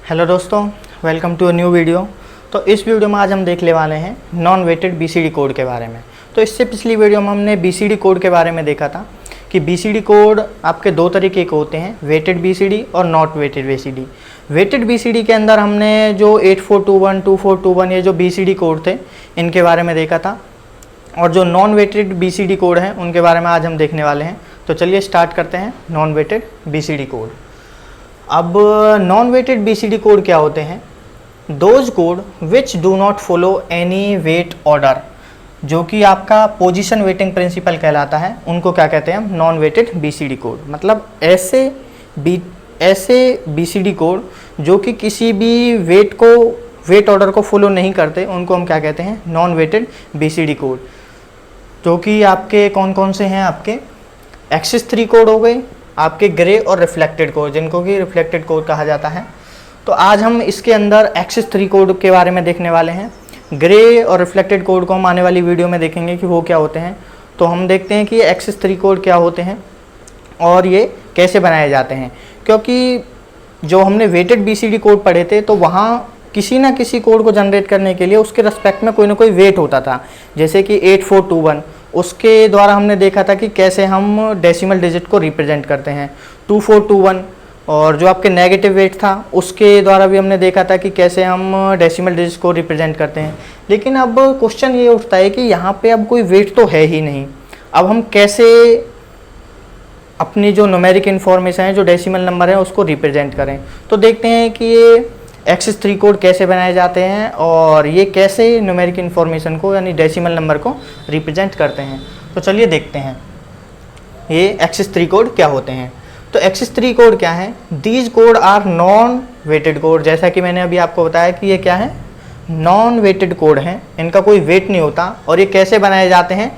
Hello दोस्तों, welcome to a new video. तो इस वीडियो में आज हम देखने वाले हैं नॉन वेटेड बीसीडी कोड के बारे में। तो इससे पिछली वीडियो में हमने बीसीडी कोड के बारे में देखा था कि बीसीडी कोड आपके दो तरीके के होते हैं, वेटेड बीसीडी और not weighted BCD. Weighted BCD के अंदर हमने जो 8421, 2421 ये जो बीसीडी कोड थे इनके बारे में देखा था, और जो नॉन वेटेड बीसीडी कोड हैं उनके बारे में आज हम देखने वाले हैं। तो चलिए स्टार्ट करते हैं नॉन वेटेड बीसीडी कोड। अब नॉन वेटेड बीसीडी कोड क्या होते हैं? Those code which do not follow any weight order, जो कि आपका पोजीशन वेटिंग प्रिंसिपल कहलाता है, उनको क्या कहते हैं हम? Non weighted BCD code. मतलब ऐसे बीसीडी कोड जो कि किसी भी वेट ऑर्डर को फॉलो नहीं करते, उनको हम क्या कहते हैं? Non weighted BCD code. जो कि आपके कौन कौन से हैं? आपके एक्सिस 3 कोड हो गए, आपके ग्रे और रिफ्लेक्टेड कोड, जिनको कि रिफ्लेक्टेड कोड कहा जाता है। तो आज हम इसके अंदर एक्सिस 3 कोड के बारे में देखने वाले हैं। ग्रे और रिफ्लेक्टेड कोड को हम आने वाली वीडियो में देखेंगे कि वो क्या होते हैं। तो हम देखते हैं कि एक्सिस 3 कोड क्या होते हैं और ये कैसे बनाए जाते हैं। क्योंकि जो हमने वेटेड बीसीडी कोड पढ़े थे तो वहाँ किसी ना किसी कोड को जनरेट करने के लिए उसके रिस्पेक्ट में कोई ना कोई वेट होता था। जैसे कि 8421, उसके द्वारा हमने देखा था कि कैसे हम डेसिमल डिजिट को रिप्रेजेंट करते हैं। 2421 और जो आपके नेगेटिव वेट था उसके द्वारा भी हमने देखा था कि कैसे हम डेसिमल डिजिट को रिप्रेजेंट करते हैं। लेकिन अब क्वेश्चन ये उठता है कि यहाँ पे अब कोई वेट तो है ही नहीं, अब हम कैसे अपनी जो न्यूमेरिक इन्फॉर्मेशन है, जो डेसिमल नंबर है, उसको रिप्रेजेंट करें। तो देखते हैं कि ये एक्सिस 3 कोड कैसे बनाए जाते हैं और ये कैसे न्यूमेरिक इन्फॉर्मेशन को यानी डेसिमल नंबर को रिप्रेजेंट करते हैं। तो चलिए देखते हैं ये एक्सिस 3 कोड क्या होते हैं। तो एक्सिस 3 कोड क्या है? These code are non weighted code. जैसा कि मैंने अभी आपको बताया कि ये क्या है? नॉन वेटेड कोड हैं, इनका कोई वेट नहीं होता। और ये कैसे बनाए जाते हैं?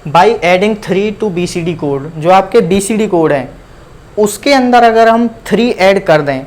By adding 3 to BCD code. जो आपके बीसीडी कोड हैं उसके अंदर अगर हम 3 ऐड कर दें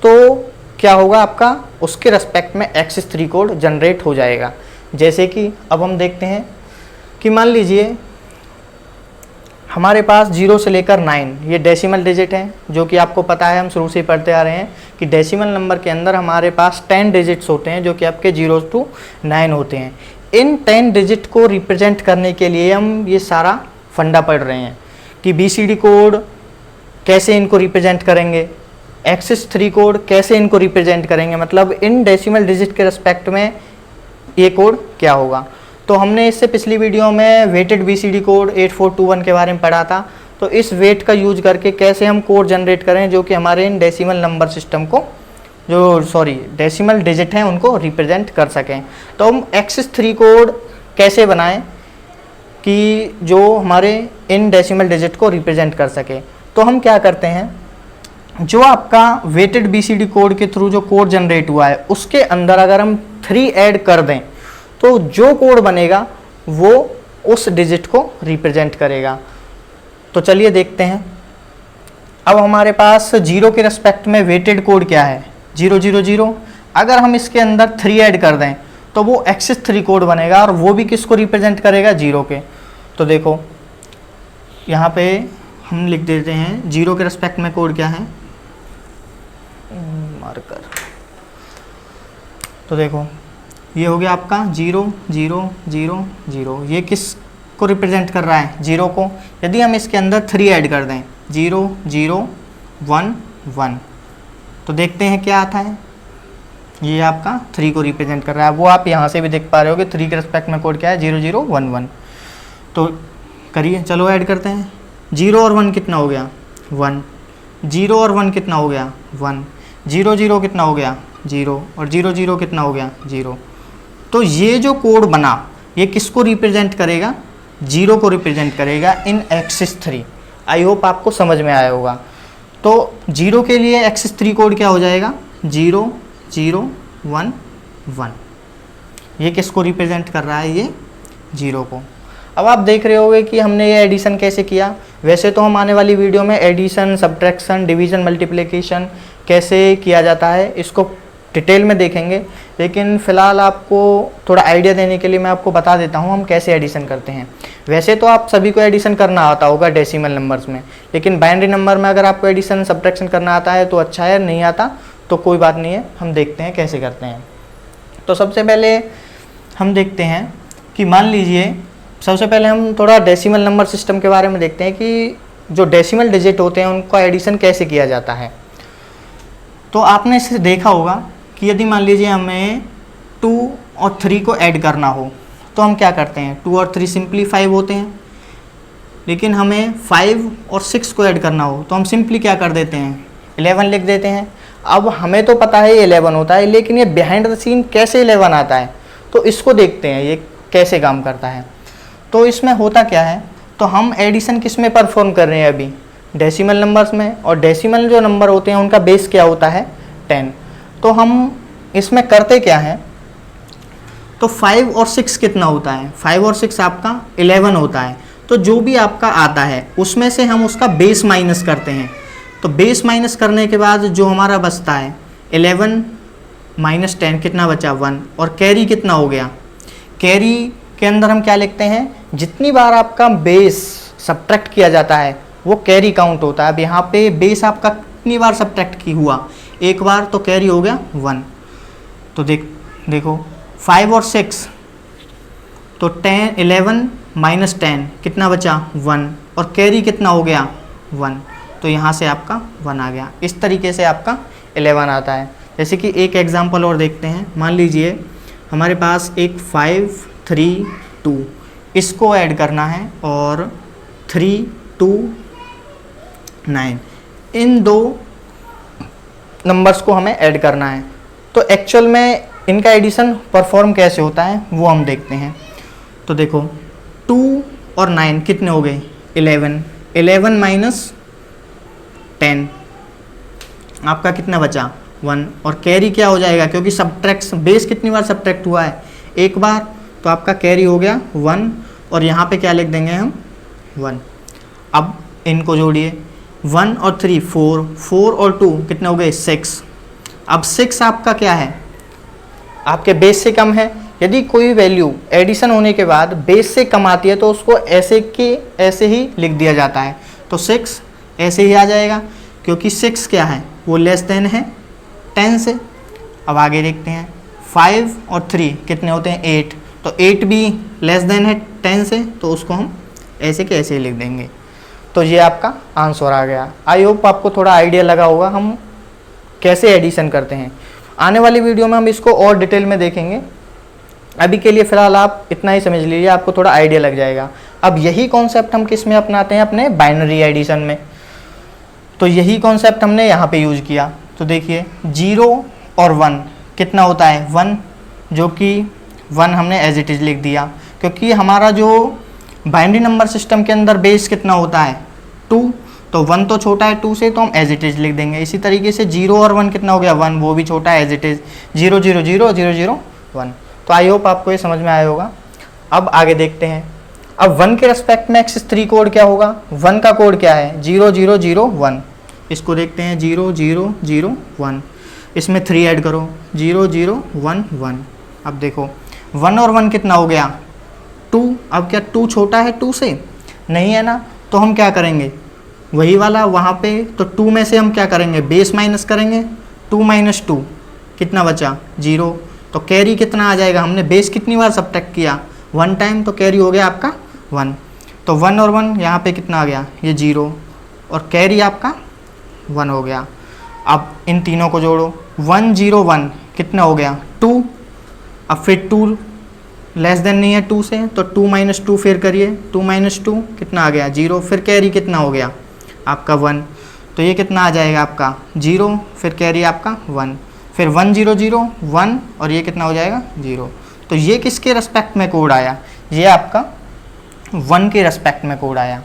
तो क्या होगा? आपका उसके रेस्पेक्ट में एक्सिस 3 कोड जनरेट हो जाएगा। जैसे कि अब हम देखते हैं कि मान लीजिए हमारे पास 0 से लेकर 9 ये डेसिमल डिजिट हैं, जो कि आपको पता है, हम शुरू से पढ़ते आ रहे हैं कि डेसिमल नंबर के अंदर हमारे पास 10 डिजिट्स होते हैं, जो कि आपके 0 to 9 होते हैं। इन 10 डिजिट को रिप्रेजेंट करने के लिए हम ये सारा फंडा पढ़ रहे हैं कि बीसीडी कोड कैसे इनको रिप्रेजेंट करेंगे, एक्सिस 3 कोड कैसे इनको रिप्रेजेंट करेंगे, मतलब इन डेसिमल डिजिट के रिस्पेक्ट में ये कोड क्या होगा। तो हमने इससे पिछली वीडियो में वेटेड बीसीडी कोड 8421 के बारे में पढ़ा था। तो इस वेट का यूज करके कैसे हम कोड जनरेट करें जो कि हमारे इन डेसिमल नंबर सिस्टम को डेसिमल डिजिट हैं उनको रिप्रेजेंट कर सकें। तो हम एक्सिस 3 कोड कैसे बनाएं कि जो हमारे इन डेसिमल डिजिट को रिप्रेजेंट कर सके। तो हम क्या करते हैं, जो आपका वेटेड बीसीडी कोड के थ्रू जो कोड जनरेट हुआ है उसके अंदर अगर हम 3 ऐड कर दें तो जो कोड बनेगा वो उस डिजिट को रिप्रेजेंट करेगा। तो चलिए देखते हैं। अब हमारे पास 0 के रिस्पेक्ट में वेटेड कोड क्या है? 000। अगर हम इसके अंदर 3 ऐड कर दें तो वो एक्सिस 3 कोड बनेगा और वो भी किसको रिप्रेजेंट करेगा? 0 के। तो देखो यहाँ पे हम लिख देते हैं 0 के रिस्पेक्ट में कोड क्या है, मार्कर। तो देखो ये हो गया आपका 0 0 0 0। ये किस को रिप्रेजेंट कर रहा है? 0 को। यदि हम इसके अंदर 3 ऐड कर दें 0 0 1 1 तो देखते हैं क्या आता है। ये आपका 3 को रिप्रेजेंट कर रहा है। वो आप यहाँ से भी देख पा रहे हो कि 3 के रिस्पेक्ट में कोड क्या है? 0 0 1 1। तो करिए, चलो ऐड करते हैं। 0 और 1 कितना हो गया? 1। 0 और 1 कितना हो गया? 1। 0 0 कितना हो गया? 0। और 0 0 कितना हो गया? 0। तो ये जो कोड बना ये किसको रिप्रेजेंट करेगा? 0 को रिप्रेजेंट करेगा इन एक्सिस 3। आई होप आपको समझ में आया होगा। तो 0 के लिए एक्सिस 3 कोड क्या हो जाएगा? 0 0 1 1। ये किसको रिप्रेजेंट कर रहा है? ये 0 को। अब आप देख रहे होंगे कि हमने ये एडिशन कैसे किया। वैसे तो हम आने वाली वीडियो में एडिशन, सब्ट्रैक्शन, डिवीजन, मल्टीप्लिकेशन कैसे किया जाता है इसको डिटेल में देखेंगे, लेकिन फ़िलहाल आपको थोड़ा आइडिया देने के लिए मैं आपको बता देता हूँ हम कैसे एडिशन करते हैं। वैसे तो आप सभी को एडिशन करना आता होगा डेसिमल नंबर्स में, लेकिन बाइनरी नंबर में अगर आपको एडिशन सब्ट्रैक्शन करना आता है तो अच्छा है, नहीं आता तो कोई बात नहीं है, हम देखते हैं कैसे करते हैं। तो सबसे पहले हम देखते हैं कि मान लीजिए, सबसे पहले हम थोड़ा डेसिमल नंबर सिस्टम के बारे में देखते हैं कि जो डेसिमल डिजिट होते हैं उनका एडिशन कैसे किया जाता है। तो आपने इसे देखा होगा कि यदि मान लीजिए हमें 2 और 3 को ऐड करना हो तो हम क्या करते हैं, 2 और 3 सिंपली 5 होते हैं। लेकिन हमें 5 और 6 को ऐड करना हो तो हम सिंपली क्या कर देते हैं, 11 लिख देते हैं। अब हमें तो पता है ये 11 होता है, लेकिन ये बिहाइंड द सीन कैसे 11 आता है, तो इसको देखते हैं ये कैसे काम करता है। तो इसमें होता क्या है, तो हम एडिशन किस में परफॉर्म कर रहे हैं अभी, डेसिमल नंबर्स में, और डेसिमल जो नंबर होते हैं उनका बेस क्या होता है, 10। तो हम इसमें करते क्या हैं, तो 5 और 6 कितना होता है, 5 और 6 आपका 11 होता है। तो जो भी आपका आता है उसमें से हम उसका बेस माइनस करते हैं। तो बेस माइनस करने के बाद जो हमारा बचता है 11 माइनस 10 कितना बचा, 1, और कैरी कितना हो गया। कैरी के अंदर हम क्या लिखते हैं, जितनी बार आपका बेस सब्ट्रैक्ट किया जाता है वो कैरी काउंट होता है। अब यहाँ पे बेस आपका कितनी बार सब्ट्रैक्ट की हुआ, एक बार, तो कैरी हो गया 1। तो देखो 5 और 6 तो 10, 11 माइनस 10 कितना बचा, 1, और कैरी कितना हो गया 1। तो यहाँ से आपका 1 आ गया। इस तरीके से आपका 11 आता है। जैसे कि एक एग्जांपल और देखते हैं। मान लीजिए हमारे पास एक 5, 3, 2 इसको ऐड करना है, और 3, 2, 9 इन दो नंबर्स को हमें ऐड करना है। तो एक्चुअल में इनका एडिशन परफॉर्म कैसे होता है वो हम देखते हैं। तो देखो 2 और 9 कितने हो गए, 11, 11 माइनस 10 आपका कितना बचा, 1, और कैरी क्या हो जाएगा, क्योंकि सब्ट्रैक्ट बेस कितनी बार सब्ट्रैक्ट हुआ है, एक बार, तो आपका कैरी हो गया 1, और यहाँ पे क्या लिख देंगे हम 1। अब इनको जोड़िए, 1 और 3 4, 4 और 2 कितने हो गए 6। अब 6 आपका क्या है, आपके बेस से कम है। यदि कोई वैल्यू एडिशन होने के बाद बेस से कम आती है तो उसको ऐसे के ऐसे ही लिख दिया जाता है। तो 6 ऐसे ही आ जाएगा, क्योंकि 6 क्या है, वो लेस देन है 10 से। अब आगे देखते हैं, 5 और 3 कितने होते हैं 8, तो 8 भी लेस देन है 10 से, तो उसको हम ऐसे के ऐसे ही लिख देंगे। तो ये आपका आंसर आ गया। आई होप आपको थोड़ा आइडिया लगा होगा हम कैसे एडिशन करते हैं। आने वाली वीडियो में हम इसको और डिटेल में देखेंगे। अभी के लिए फ़िलहाल आप इतना ही समझ लीजिए, आपको थोड़ा आइडिया लग जाएगा। अब यही कॉन्सेप्ट हम किस में अपनाते हैं, अपने बाइनरी एडिशन में। तो यही कॉन्सेप्ट हमने यहाँ पे यूज़ किया। तो देखिए 0 और 1 कितना होता है 1, जो कि 1 हमने एज इट इज़ लिख दिया, क्योंकि हमारा जो बाइनरी नंबर सिस्टम के अंदर बेस कितना होता है 2, तो 1 तो छोटा है 2 से, तो हम एज इट इज़ लिख देंगे। इसी तरीके से 0 और 1 कितना हो गया 1, वो भी छोटा है एज इट इज़ 0 0 0 0 0 1। तो आई होप आपको ये समझ में आया होगा। अब आगे देखते हैं। अब 1 के रेस्पेक्ट में एक्सिस 3 कोड क्या होगा, 1 का कोड क्या है 0 0 0 1। इसको देखते हैं 0 0 0 1, इसमें 3 ऐड करो 0 0 1 1। अब देखो 1 और 1 कितना हो गया 2। अब क्या 2 छोटा है 2 से, नहीं है ना, तो हम क्या करेंगे वही वाला वहाँ पे, तो 2 में से हम क्या करेंगे बेस माइनस करेंगे, 2 माइनस 2 कितना बचा 0। तो कैरी कितना आ जाएगा, हमने बेस कितनी बार सब्ट्रैक्ट किया 1 टाइम, तो कैरी हो गया आपका 1। तो 1 और 1 यहाँ पे कितना आ गया ये 0, और कैरी आपका 1 हो गया। अब इन तीनों को जोड़ो 1 0 1 कितना हो गया 2। अब फिर 2 लेस देन नहीं है 2 से, तो 2 माइनस 2 फिर करिए, 2 माइनस 2 कितना आ गया 0, फिर कैरी कितना हो गया आपका 1। तो ये कितना आ जाएगा आपका 0, फिर कैरी आपका 1, फिर 1 0 0 1, और ये कितना हो जाएगा 0। तो ये किसके रेस्पेक्ट में कोड आया, ये आपका 1 के रेस्पेक्ट में कोड आया।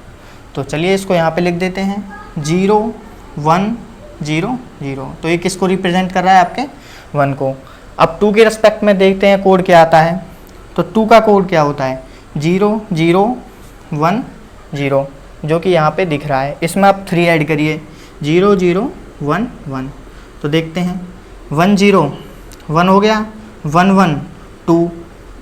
तो चलिए इसको यहाँ पे लिख देते हैं 0 1 0 0। तो ये किसको रिप्रेजेंट कर रहा है, आपके 1 को। अब 2 के रेस्पेक्ट में देखते हैं कोड क्या आता है। तो 2 का कोड क्या होता है 0 0 1 0, जो कि यहाँ पे दिख रहा है। इसमें आप 3 ऐड करिए 0 0 1 1। तो देखते हैं 1 0 1 हो गया, 1 1 2,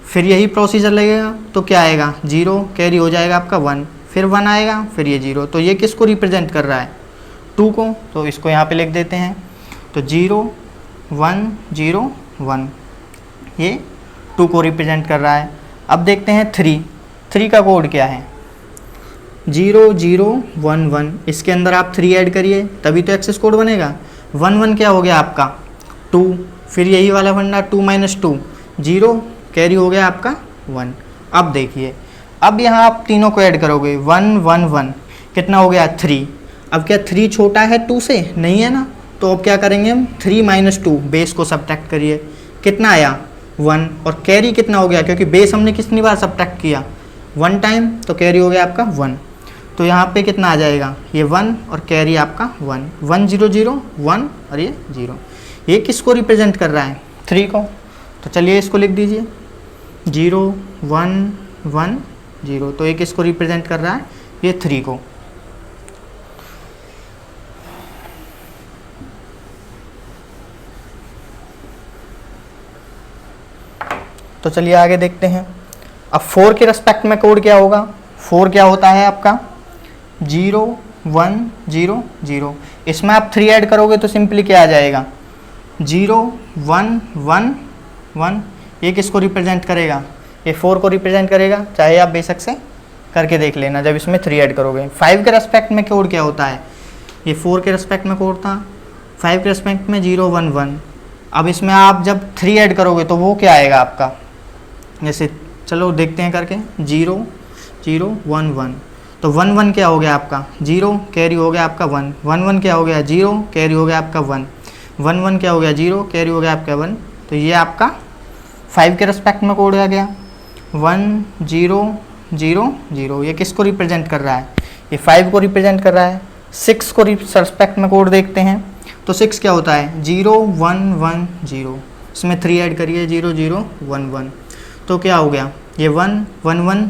फिर यही प्रोसीजर लगेगा, तो क्या आएगा 0, कैरी हो जाएगा आपका 1, फिर 1 आएगा, फिर ये 0। तो ये किसको रिप्रेजेंट कर रहा है 2 को। तो इसको यहाँ पे लिख देते हैं। तो 0 1 0 1, ये 2 को रिप्रेजेंट कर रहा है। अब देखते हैं 3 का कोड क्या है, 0 0 1 1, इसके अंदर आप 3 ऐड करिए तभी तो एक्सेस कोड बनेगा। 1 1 क्या हो गया आपका 2, फिर यही वाला फंडा 2 - 2 0, कैरी हो गया आपका 1। अब देखिए, अब यहाँ आप तीनों को ऐड करोगे 1 1 1, कितना हो गया 3। अब क्या 3 छोटा है 2 से, नहीं है ना, तो अब क्या करेंगे हम 3 - 2, बेस को सब्ट्रैक्ट करिए, कितना आया 1, और कैरी कितना हो गया, क्योंकि बेस हमने कितनी बार सब्ट्रैक्ट किया 1 टाइम, तो कैरी हो गया आपका 1। तो यहाँ पे कितना आ जाएगा, ये 1 और कैरी आपका 1, 1 0 0 1 और ये 0। ये किसको रिप्रेजेंट कर रहा है, 3 को। तो चलिए इसको लिख दीजिए 0 1 1 0, तो ये किसको रिप्रेजेंट कर रहा है, ये 3 को। तो चलिए आगे देखते हैं। अब 4 के रेस्पेक्ट में कोड क्या होगा, 4 क्या होता है आपका 0 1 0 0, इसमें आप 3 ऐड करोगे तो सिंपली क्या आ जाएगा 0 1 1 1, ये किसको रिप्रेजेंट करेगा, ये 4 को रिप्रेजेंट करेगा, चाहे आप बेशक से करके देख लेना जब इसमें 3 ऐड करोगे। 5 के रेस्पेक्ट में कोड क्या होता है, ये 4 के रेस्पेक्ट में कोड था, 5 के रेस्पेक्ट में 0 1 1। अब इसमें आप जब 3 ऐड करोगे तो वो क्या आएगा आपका, जैसे चलो देखते हैं करके 0 0 1 1, तो 1 1 क्या हो गया आपका 0, कैरी हो गया आपका 1, 1 1 क्या हो गया 0, कैरी हो गया आपका 1, 1 1 क्या हो गया 0, कैरी हो गया आपका 1। तो ये आपका 5 के रेस्पेक्ट में कोड आ गया 1 0 0 0, ये किसको रिप्रेजेंट कर रहा है, ये 5 को रिप्रेजेंट कर रहा है। 6 को रेस्पेक्ट में कोड देखते हैं, तो 6 क्या होता है 0 1 1 0, इसमें 3 ऐड करिए 0 0 1 1, तो क्या हो गया ये 1 1 1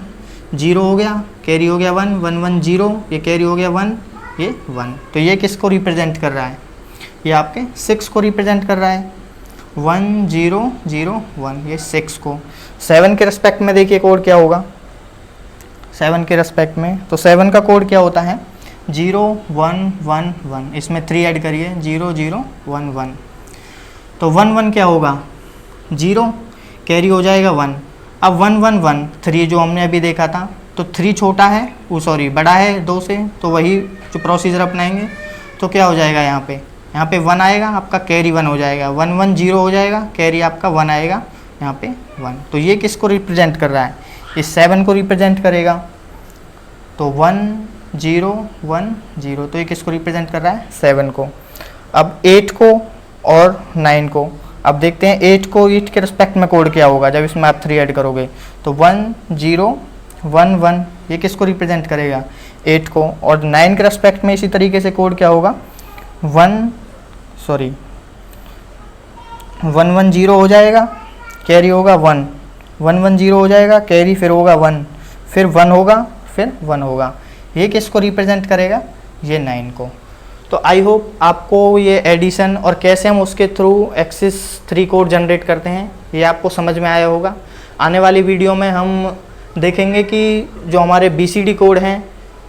0 हो गया, कैरी हो गया 1 1 1 0, ये कैरी हो गया 1, ये 1। तो ये किसको रिप्रेजेंट कर रहा है, ये आपके 6 को रिप्रेजेंट कर रहा है 1 0 0 1, ये 6 को। 7 के रेस्पेक्ट में देखिए कोड क्या होगा, 7 के रेस्पेक्ट में, तो 7 का कोड क्या होता है 0 1 1 1, इसमें 3 ऐड करिए 0 0 1 1, तो 1 1 क्या होगा 0, कैरी हो जाएगा 1। अब 1 1 1 3 जो हमने अभी देखा था, तो 3 छोटा है, वो सॉरी बड़ा है 2 से, तो वही जो प्रोसीजर अपनाएंगे, तो क्या हो जाएगा यहाँ पे 1 आएगा आपका, कैरी 1 हो जाएगा, 1 1 0 हो जाएगा, कैरी आपका 1 आएगा, यहाँ पे 1। तो ये किसको रिप्रेजेंट कर रहा है, ये 7 को रिप्रेजेंट करेगा, तो 1 0 1 0, तो ये किसको रिप्रेजेंट कर रहा है 7 को। अब 8 को और 9 को, अब देखते हैं 8 को 8 के रिस्पेक्ट में कोड क्या होगा जब इसमें आप 3 ऐड करोगे, तो 1 0 1 1, ये किसको रिप्रेजेंट करेगा 8 को। और 9 के रिस्पेक्ट में इसी तरीके से कोड क्या होगा 1 1 0 हो जाएगा, कैरी होगा 1 1 1 0 हो जाएगा, कैरी फिर होगा 1, फिर 1 होगा, फिर 1 होगा, ये किसको रिप्रेजेंट करेगा, ये 9 को। तो आई होप आपको ये एडिशन और कैसे हम उसके थ्रू एक्सिस 3 कोड जनरेट करते हैं ये आपको समझ में आया होगा। आने वाली वीडियो में हम देखेंगे कि जो हमारे BCD कोड हैं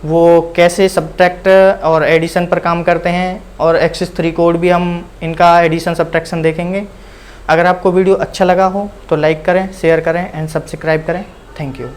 वो कैसे सब्ट्रैक्ट और एडिशन पर काम करते हैं, और एक्सिस 3 कोड भी हम इनका एडिशन सब्ट्रैक्शन देखेंगे। अगर आपको वीडियो अच्छा लगा हो तो लाइक करें, शेयर करें एंड सब्सक्राइब करें। Thank you.